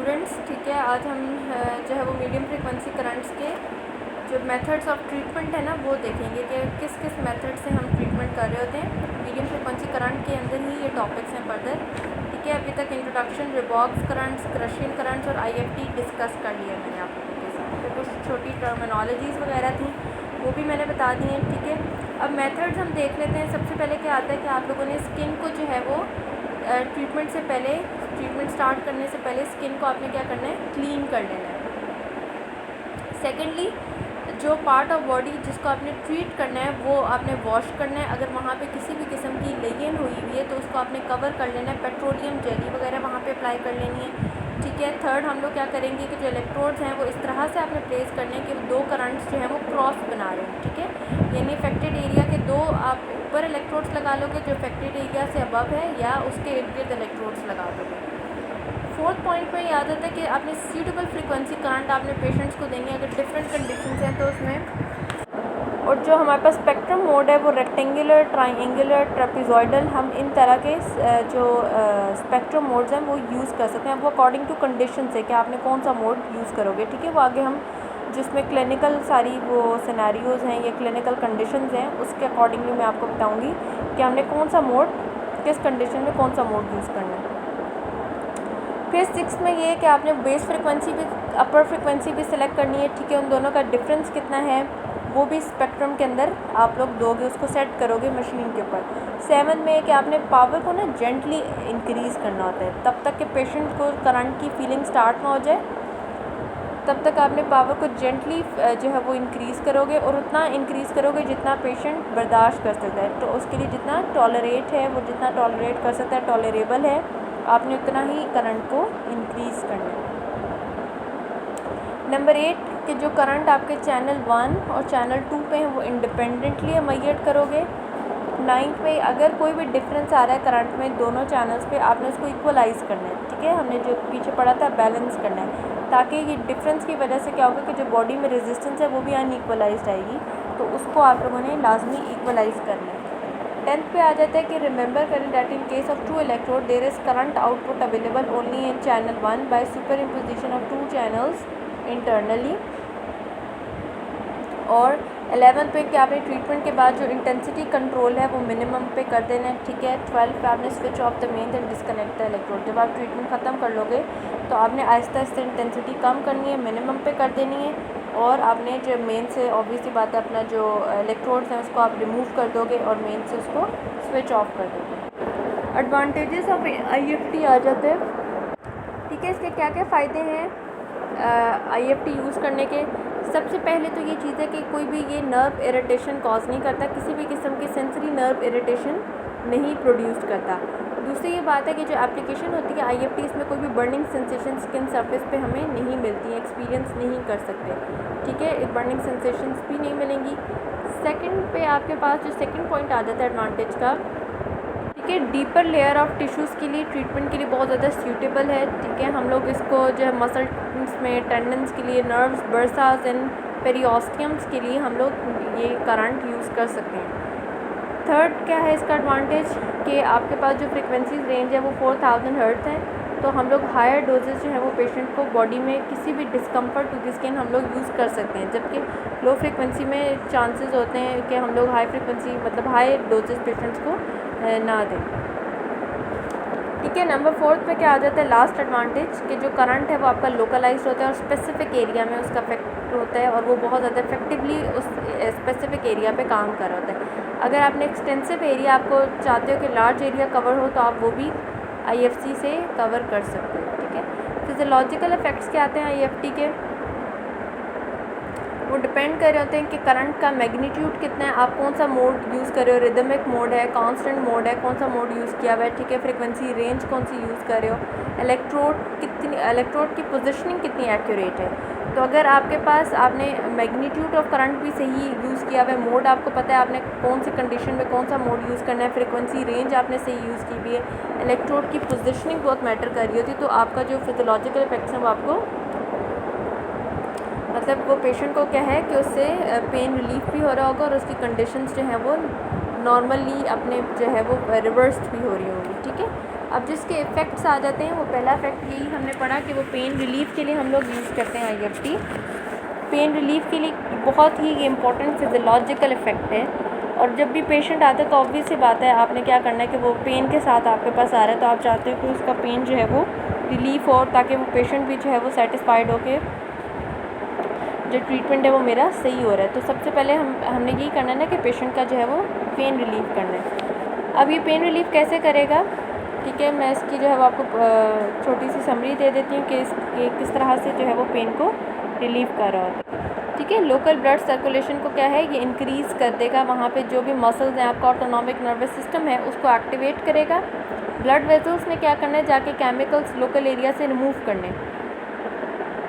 Students, ठीक है। आज हम जो है वो मीडियम फ्रीक्वेंसी करंट्स के जो मेथड्स ऑफ ट्रीटमेंट है ना वो देखेंगे कि किस किस मेथड से हम ट्रीटमेंट कर रहे होते हैं। मीडियम फ्रीक्वेंसी करंट के अंदर ही ये टॉपिक्स हैं फर्दर, ठीक है। अभी तक इंट्रोडक्शन, रिबॉक्स करंट्स, क्रशियन करंट्स और IFT डिस्कस कर लिया मैंने आप लोगों के साथ। तो कुछ छोटी टर्मिनोलॉजीज़ वगैरह थी वो भी मैंने बता दी हैं, ठीक है। अब मेथड्स हम देख लेते हैं। सबसे पहले क्या आता है कि आप लोगों ने स्किन को जो है वो ट्रीटमेंट से पहले, ट्रीटमेंट स्टार्ट करने से पहले स्किन को आपने क्या करना है, क्लीन कर लेना है। सेकेंडली, जो पार्ट ऑफ बॉडी जिसको आपने ट्रीट करना है वो आपने वॉश करना है। अगर वहाँ पे किसी भी किस्म की लेगिन हुई हुई है तो उसको आपने कवर कर लेना है, पेट्रोलियम जेली वगैरह वहाँ पे अप्लाई कर लेनी है, ठीक है। थर्ड, हम लोग क्या करेंगे कि जो इलेक्ट्रोड्स हैं वो इस तरह से आपने प्लेस करने हैं कि दो करंट्स जो हैं वो क्रॉस बना रहे हैं, ठीक है। यानी अफेक्टेड एरिया के दो आप ऊपर इलेक्ट्रोड्स लगा लोगे जो अफेक्टेड एरिया से अबव है, या उसके इर्द गिर्द इलेक्ट्रोड्स लगा दोगे। फोर्थ पॉइंट में याद आता है कि आपने सूटेबल फ्रीक्वेंसी करंट आपने पेशेंट्स को देंगे अगर डिफरेंट कंडीशंस हैं तो उसमें। और जो हमारे पास स्पेक्ट्रम मोड है वो रेक्टेंगुलर, ट्राइंगुलर, ट्रेपेजॉइडल, हम इन तरह के जो स्पेक्ट्रम मोड्स हैं वो यूज़ कर सकते हैं। वो अकॉर्डिंग टू कंडीशन है कि आपने कौन सा मोड यूज़ करोगे, ठीक है। वो आगे हम जिसमें क्लिनिकल सारी वो सिनेरियोज़ हैं या क्लिनिकल कंडीशंस हैं उसके अकॉर्डिंगली मैं आपको बताऊंगी कि हमने कौन सा मोड किस कंडीशन में कौन सा मोड यूज़ करना है। फिर सिक्स में ये है कि आपने बेस फ्रिक्वेंसी भी, अपर फ्रिक्वेंसी भी सिलेक्ट करनी है, ठीक है। उन दोनों का डिफरेंस कितना है वो भी स्पेक्ट्रम के अंदर आप लोग दोगे, उसको सेट करोगे मशीन के ऊपर। सेवन में है कि आपने पावर को ना जेंटली इंक्रीज़ करना होता है, तब तक कि पेशेंट को करंट की फीलिंग स्टार्ट ना हो जाए तब तक आपने पावर को जेंटली जो है वो इंक्रीज़ करोगे, और उतना इंक्रीज़ करोगे जितना पेशेंट बर्दाश्त कर सकता है। तो उसके लिए जितना टॉलरेट है वो जितना टॉलरेट कर सकता है, टॉलरेबल है, आपने उतना ही करंट को इंक्रीज़ करना है। नंबर 8 कि जो करंट आपके चैनल 1 और चैनल 2 पे हैं वो इंडिपेंडेंटली मेजर करोगे। 9 पे अगर कोई भी डिफरेंस आ रहा है करंट में दोनों चैनल्स पे, आपने उसको इक्वलाइज़ करना है, ठीक है। हमने जो पीछे पढ़ा था बैलेंस करना है, ताकि ये डिफरेंस की वजह से क्या होगा कि जो बॉडी में रेजिस्टेंस है वो भी अनइक्वलाइज्ड आएगी, तो उसको आप लोगों ने लाजमी इक्वलाइज़ करना है। 10th पे आ जाता है कि रिमेंबर करें that in case of 2 electrode there is current output available only in channel 1 by superimposition of 2 channels internally. और 11 पे कि आपने ट्रीटमेंट के बाद जो इंटेंसिटी कंट्रोल है वो मिनिमम पे कर देना है, ठीक है। 12 पे आपने switch off the main and disconnect the electrode. जब आप ट्रीटमेंट ख़त्म कर लोगे तो आपने आहिस्ता आहिस्ता इंटेंसिटी कम करनी है, मिनिमम पे कर देनी है, और आपने जो मेन से ऑब्वियसली बात है अपना जो इलेक्ट्रोड्स हैं उसको आप रिमूव कर दोगे और मेन से उसको स्विच ऑफ कर दोगे। एडवांटेजेस ऑफ IFT आ जाते हैं, ठीक है। इसके क्या क्या फ़ायदे हैं IFT यूज़ करने के। सबसे पहले तो ये चीज़ है कि कोई भी ये नर्व इरिटेशन कॉज नहीं करता, किसी भी किस्म की सेंसरी नर्व इरिटेशन नहीं प्रोड्यूस करता। दूसरी ये बात है कि जो एप्लीकेशन होती है IFT, इसमें कोई भी बर्निंग सेंसेशन स्किन सरफेस पे हमें नहीं मिलती है, एक्सपीरियंस नहीं कर सकते, ठीक है। बर्निंग सेंसेशंस भी नहीं मिलेंगी। सेकंड पे आपके पास जो सेकंड पॉइंट आ जाता है एडवांटेज का, ठीक है, डीपर लेयर ऑफ टिश्यूज़ के लिए, ट्रीटमेंट के लिए बहुत ज़्यादा सूटेबल है, ठीक है। हम लोग इसको जो है मसल्स में, टेंडन्स के लिए, नर्व्स, बर्सास एंड पेरियोस्टियम्स के लिए हम लोग ये करंट यूज़ कर सकते हैं। थर्ड क्या है इसका एडवांटेज कि आपके पास जो फ्रिक्वेंसीज रेंज है वो 4000 हर्ट्ज़ है, तो हम लोग हायर डोजेज जो है वो पेशेंट को बॉडी में किसी भी डिस्कम्फर्ट टू द स्किन हम लोग यूज़ कर सकते हैं, जबकि लो फ्रिक्वेंसी में चांसेस होते हैं कि हम लोग हाई फ्रिक्वेंसी मतलब हाई डोजेज पेशेंट्स को ना दें, ठीक है। नंबर 4 पे क्या आ जाता है लास्ट एडवांटेज कि जो करंट है वो आपका लोकलाइज्ड होता है और स्पेसिफिक एरिया में उसका इफेक्ट होता है, और वो बहुत ज़्यादा इफेक्टिवली उस स्पेसिफिक एरिया पे काम कर रहा होता है। अगर आपने एक्सटेंसिव एरिया आपको चाहते हो कि लार्ज एरिया कवर हो तो आप वो भी IFC से कवर कर सकते हो, ठीक है। फिजियोलॉजिकल इफेक्ट्स क्या आते हैं IFT के, वो डिपेंड कर रहे होते हैं कि करंट का मैग्नीट्यूड कितना है, आप कौन सा मोड यूज़ कर रहे हो, रिदमिक मोड है, कांस्टेंट मोड है, कौन सा मोड यूज़ किया हुआ है, ठीक है। फ्रीक्वेंसी रेंज कौन सी यूज़ कर रहे हो, इलेक्ट्रोड की पोजीशनिंग कितनी एक्यूरेट है। तो अगर आपके पास आपने मैग्नीट्यूड ऑफ करंट भी सही यूज़ किया हुआ है, मोड आपको पता है आपने कौन सी कंडीशन में कौन सा मोड यूज़ करना है, फ्रीक्वेंसी रेंज आपने सही यूज़ की हुई है, इलेक्ट्रोड की पोजीशनिंग बहुत मैटर कर रही होती है, तो आपका जो फिजियोलॉजिकल इफेक्ट्स हैं वो आपको मतलब वो पेशेंट को क्या है कि उससे पेन रिलीफ भी हो रहा होगा और उसकी कंडीशंस जो हैं वो नॉर्मली अपने जो है वो रिवर्स्ड भी हो रही होंगी, ठीक है। अब जिसके इफ़ेक्ट्स आ जाते हैं, वो पहला इफ़ेक्ट यही हमने पढ़ा कि वो पेन रिलीफ़ के लिए हम लोग यूज़ करते हैं IFT। पेन रिलीफ़ के लिए बहुत ही इम्पोर्टेंट फिज़ियोलॉजिकल इफ़ेक्ट है। और जब भी पेशेंट आता है तो ऑब्वियस सी बात है, आपने क्या करना है कि वो पेन के साथ आपके पास आ रहा है, तो आप चाहते हो कि उसका पेन जो है वो रिलीफ़ हो, ताकि वो पेशेंट भी जो है वो सेटिस्फाइड हो के जो ट्रीटमेंट है वो मेरा सही हो रहा है। तो सबसे पहले हमने यही करना है ना कि पेशेंट का जो है वो पेन रिलीफ़ करना है। अब ये पेन रिलीफ़ कैसे करेगा, ठीक है, मैं इसकी जो है वो आपको छोटी सी समरी दे देती हूँ कि किस तरह से जो है वो पेन को रिलीव कर रहा होता है। ठीक है, लोकल ब्लड सर्कुलेशन को क्या है, ये इंक्रीज़ कर देगा, वहाँ पे जो भी मसल्स हैं, आपका ऑटोनॉमिक नर्वस सिस्टम है उसको एक्टिवेट करेगा। ब्लड वेसल्स ने क्या करना है, जाके केमिकल्स लोकल एरिया से रिमूव करने।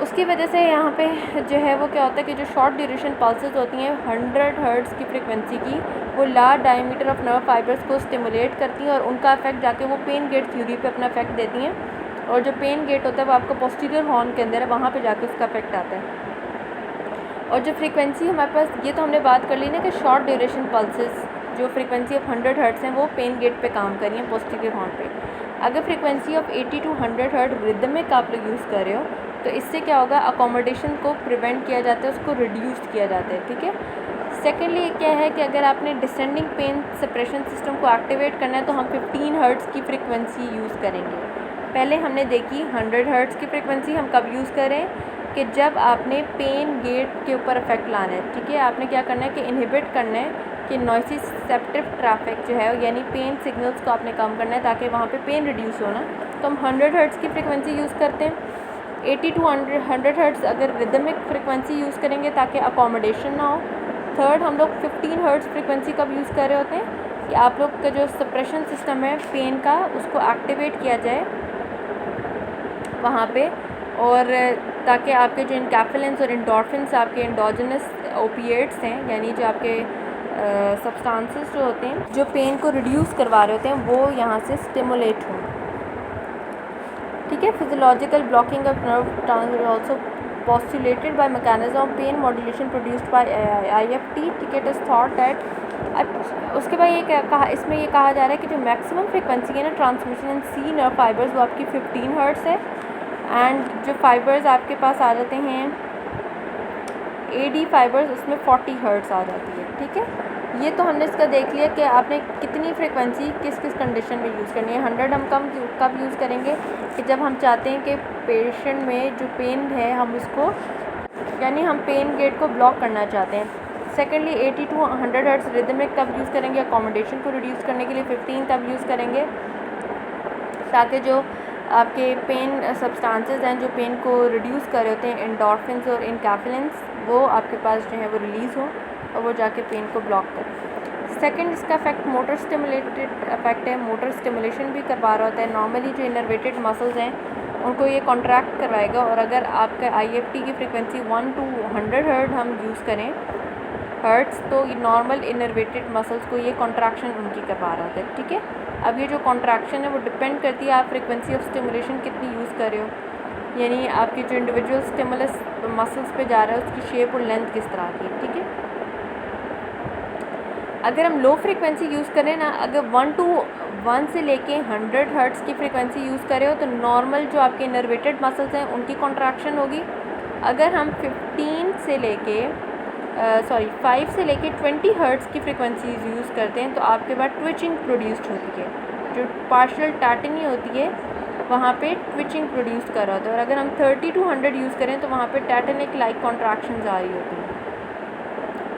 उसकी वजह से यहाँ पे जो है वो क्या होता है कि जो शॉर्ट ड्यूरेशन पल्सेस होती हैं 100 हर्ट्ज़ की फ्रिक्वेंसी की, वो large diameter of nerve fibres को स्टिमुलेट करती हैं और उनका इफेक्ट जाके वो पेन गेट थ्योरी पे अपना इफेक्ट देती हैं। और जो पेन गेट होता है वो आपका पोस्टीरियर हॉर्न के अंदर है, वहाँ पे जाके उसका इफेक्ट आता है। और जो फ्रीक्वेंसी हमारे पास, ये तो हमने बात कर ली ना कि शॉर्ट ड्यूरेशन पल्सेस जो फ्रीक्वेंसी ऑफ 100 हर्ट्ज़ हैं वो पेन गेट पे काम कर रही हैं पोस्टीरियर हॉर्न पे। अगर frequency of 80 to 100 hertz rhythmic आप लोग यूज़ कर रहे हो, तो इससे क्या होगा, अकोमोडेशन को प्रिवेंट किया जाता है, उसको रिड्यूस किया जाता है। ठीक है, सेकेंडली क्या है कि अगर आपने डिसेंडिंग पेन सप्रेशन सिस्टम को एक्टिवेट करना है तो हम 15 हर्ट्ज़ की फ्रीक्वेंसी यूज़ करेंगे। पहले हमने देखी 100 हर्ट्ज़ की फ्रीक्वेंसी हम कब यूज़ करें, कि जब आपने पेन गेट के ऊपर इफेक्ट लाना है। ठीक है, आपने क्या करना है कि इनहिबिट करना है कि नॉइसिसेप्टिव ट्रैफिक जो है, यानी पेन सिग्नल्स को आपने कम करना है ताकि वहाँ पे पेन रिड्यूस होना। तो हम 100 हर्ट्ज़ की फ्रीक्वेंसी यूज़ करते हैं। 80 to 100 हर्ट्ज़ अगर रिदमिक फ्रीक्वेंसी यूज़ करेंगे ताकि अकोमोडेशन ना हो। थर्ड, हम लोग 15 हर्ट्ज़ फ्रीक्वेंसी कब यूज़ कर रहे होते हैं कि आप लोग का जो सप्रेशन सिस्टम है पेन का, उसको एक्टिवेट किया जाए वहाँ पे, और ताकि आपके जो इनकैफेलिन्स और एंडोर्फिन्स, आपके एंडोजेनस ओपिएट्स हैं, यानी जो आपके सब्सटेंसेस जो होते हैं जो पेन को रिड्यूस करवा रहे होते हैं, वो यहाँ से स्टिमुलेट हों। ठीक है, physiological blocking of nerve transfer also postulated by mechanism of pain modulation produced by IFT। ठीक है, इट इज़ थॉट दैट, उसके बाद ये क्या कहा, इसमें ये कहा जा रहा है कि जो मैक्सिमम फ्रिक्वेंसी है ना transmission in C nerve fibres, वो आपकी 15 हर्ट्ज़ है। एंड जो फाइबर्स आपके पास आ जाते हैं AD फाइबर्स, उसमें 40 हर्ट्ज़ आ जाती है। ठीक है, ये तो हमने इसका देख लिया कि आपने कितनी फ्रिक्वेंसी किस किस कंडीशन में यूज़ करनी है। 100 हम कब यूज़ करेंगे कि जब हम चाहते हैं कि पेशेंट में जो पेन है हम उसको, यानी हम पेन गेट को ब्लॉक करना चाहते हैं। सेकेंडली 80 to 100 हर्ट्ज़ रिदमिक कब यूज़ करेंगे, अकोमोडेशन को रिड्यूस करने के लिए 15 तब यूज़ करेंगे ताकि जो आपके पेन सब्सटेंसेस हैं जो पेन को रिड्यूस कर रहे होते हैं, एंडोर्फिन्स और इनकैफेलिन्स, वो आपके पास जो है वो रिलीज़ हो और वो जाके पेन को ब्लॉक करें। सेकंड, इसका इफेक्ट मोटर स्टिमुलेटेड इफेक्ट है, मोटर स्टिमुलेशन भी करवा रहा होता है। नॉर्मली जो इनर्वेटेड मसल्स हैं उनको ये कॉन्ट्रैक्ट करवाएगा, और अगर आपका IFT की फ्रिक्वेंसी 1 to 100 हर्ट्ज़ हम यूज़ करें हर्ट्ज़, तो नॉर्मल इनर्वेटेड मसल्स को ये कॉन्ट्रैक्शन उनकी करवा रहा होता है। ठीक है, अब ये जो कॉन्ट्रैक्शन है वो डिपेंड करती है आप फ्रिक्वेंसी ऑफ स्टिमुलेशन कितनी यूज़ कर रहे हो, यानी आपकी जो इंडिविजुअल स्टिमुलस मसल्स पे जा रहा है उसकी शेप और लेंथ किस तरह की है। ठीक है, अगर हम लो फ्रिक्वेंसी यूज़ करें ना, अगर 1 से लेके 100 हर्ट्ज़ की फ्रिक्वेंसी यूज़ कर रहे हो तो नॉर्मल जो आपके इनर्वेटेड मसल्स हैं उनकी कॉन्ट्रैक्शन होगी। अगर हम 5 से लेके 20 हर्ट्ज़ की फ्रिक्वेंसीज यूज़ करते हैं तो आपके पास ट्विचिंग प्रोड्यूस्ड होती है, जो पार्शियल टैटनी होती है वहाँ पे ट्विचिंग प्रोड्यूस कर रहा होता है। और अगर हम 30 to 100 यूज़ करें तो वहाँ पे टैटनिक लाइक कॉन्ट्रैक्शंस आ रही होती हैं।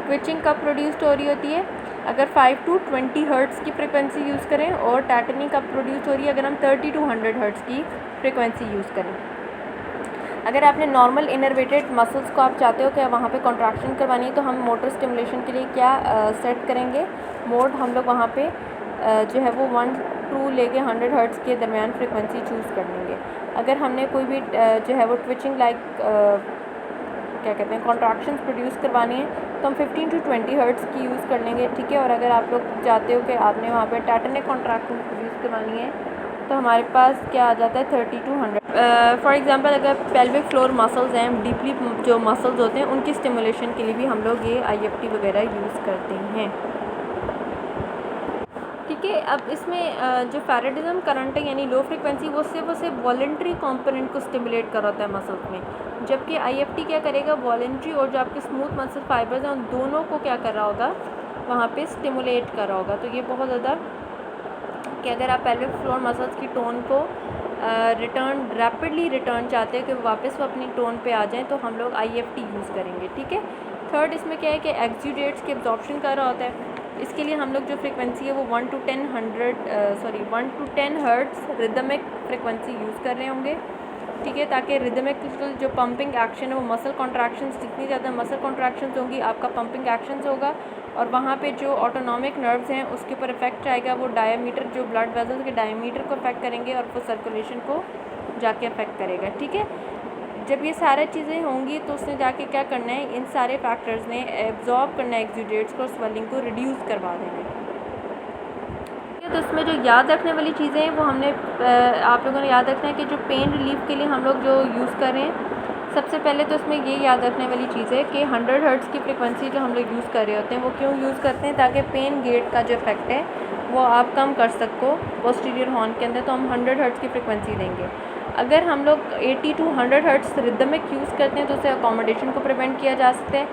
ट्विचिंग कब प्रोड्यूस्ड हो रही होती है, अगर 5 to 20 हर्ट्ज़ की फ्रिक्वेंसी यूज़ करें, और टैटनी कब प्रोड्यूस हो रही है अगर हम 30 to 100 हर्ट्ज़ की फ्रिक्वेंसी यूज़ करें। अगर आपने नॉर्मल इनर्वेटेड मसल्स को आप चाहते हो कि वहाँ पे कॉन्ट्रैक्शन करवानी है, तो हम मोटर स्टिमुलेशन के लिए क्या सेट करेंगे, मोड हम लोग वहाँ पे जो है वो 1 to लेके 100 हर्ट्ज़ के दरमियान फ्रिक्वेंसी चूज़ कर लेंगे। अगर हमने कोई भी जो है वो ट्विचिंग लाइक क्या कहते हैं कॉन्ट्रैक्शंस प्रोड्यूस करवानी है तो हम 15 to 20 हर्ट्ज़ की यूज़ कर लेंगे। ठीक है, और अगर आप लोग चाहते हो कि आपने वहाँ पे टैटनिक कॉन्ट्रैक्शंस प्रोड्यूस करवानी है तो हमारे पास क्या आ जाता है 30 to 100। फॉर एग्जांपल अगर पेल्विक फ्लोर मसल्स हैं, डीपली जो मसल्स होते हैं, उनकी स्टिमुलेशन के लिए भी हम लोग ये IFT वगैरह यूज़ करते हैं। ठीक ठीक है। अब इसमें जो फैराडिज्म करंट है यानी लो फ्रिक्वेंसी, वो सिर्फ वॉलेंट्री कंपोनेंट को स्टिमुलेट कर होता है मसल्स में, जबकि IFT क्या करेगा, वॉलेंट्री और जो आपके स्मूथ मसल फाइबर्स हैं उन दोनों को क्या कर रहा होगा, वहाँ पे स्टिमुलेट कर रहा होगा। तो ये बहुत ज़्यादा कि अगर आप पेल्विक फ्लोर मसल्स की टोन को रैपिडली रिटर्न चाहते हैं कि वापस वो अपनी टोन पे आ जाएं, तो हम लोग IFT यूज़ करेंगे। ठीक है। थर्ड इसमें क्या है कि एक्सुडेट्स के एब्जॉर्प्शन कर रहा होता है। इसके लिए हम लोग जो फ्रिक्वेंसी है वो 1 to 10 hertz rhythmic frequency use कर रहे होंगे। ठीक है, ताकि रिदमिक जो पंपिंग एक्शन है वो मसल कॉन्ट्रैक्शंस, जितनी ज़्यादा मसल कॉन्ट्रैक्शंस होंगी आपका पंपिंग एक्शंस होगा, और वहाँ पे जो ऑटोनॉमिक नर्व्स हैं उसके ऊपर इफेक्ट आएगा। वो डायमीटर, जो ब्लड वेसल्स के डायमीटर को अफेक्ट करेंगे और वो सर्कुलेशन को जाके अफेक्ट करेगा। ठीक है। जब ये सारी चीज़ें होंगी तो उसने जाके क्या करना है, इन सारे फैक्टर्स ने एब्जॉर्ब करना है एक्सुडेट्स को और स्वेलिंग को रिड्यूस करवा देंगे। तो इसमें जो याद रखने वाली चीज़ें हैं वो हमने आप लोगों ने याद रखना है कि जो पेन रिलीफ के लिए हम लोग जो यूज़ कर रहे हैं, सबसे पहले तो इसमें ये याद रखने वाली चीज़ है कि 100 हर्ट्ज़ की फ्रिक्वेंसी जो हम लोग यूज़ कर रहे होते हैं वो क्यों यूज़ करते हैं, ताकि पेन गेट का जो इफेक्ट है वो आप कम कर सको पोस्टीरियर हॉर्न के अंदर, तो हम 100 हर्ट्ज़ की फ्रिक्वेंसी देंगे। अगर हम लोग 80 to 100 हर्ट्ज़ रिदमिक यूज़ करते हैं तो उससे अकोमोडेशन को प्रिवेंट किया जा सकता है।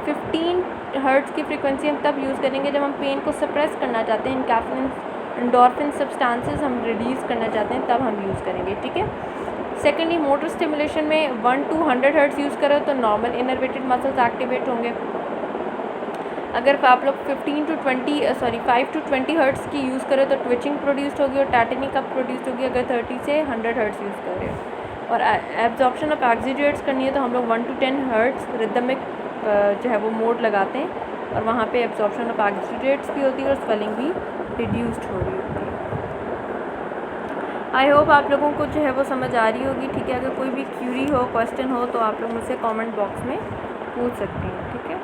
15 हर्ट्ज़ की फ्रिक्वेंसी हम तब यूज़ करेंगे जब हम पेन को सप्रेस करना चाहते हैं, इनकैफ्लिन एंडोर्फिन सब्सटेंसेस हम रिलीज़ करना चाहते हैं, तब हम यूज़ करेंगे। ठीक है। सेकेंडली, मोटर स्टिमुलेशन में 1 to 100 हर्ट्ज़ यूज़ करें तो नॉर्मल इनर्वेटेड मसल्स एक्टिवेट होंगे। अगर आप लोग 5 to 20 हर्ट्ज़ की यूज़ करें तो ट्विचिंग प्रोड्यूस्ड होगी और टैटनी कब प्रोड्यूस्ड होगी, अगर 30 से 100 हर्ट्ज़ यूज़ कर रहे हो। और एब्जॉर्प्शन ऑफ एक्सुडेट्स करनी है तो हम लोग 1 to 10 हर्ट्ज़ रिदमिक जो है वो मोड लगाते हैं, और वहाँ पे एब्जॉर्प्शन ऑफ एक्सुडेट्स भी होती है और स्वेलिंग भी रिड्यूस्ड हो रही होती है। आई होप आप लोगों को जो है वो समझ आ रही होगी। ठीक है। अगर कोई भी क्यूरी हो, क्वेश्चन हो, तो आप लोग मुझसे कमेंट बॉक्स में पूछ सकते हैं। ठीक है।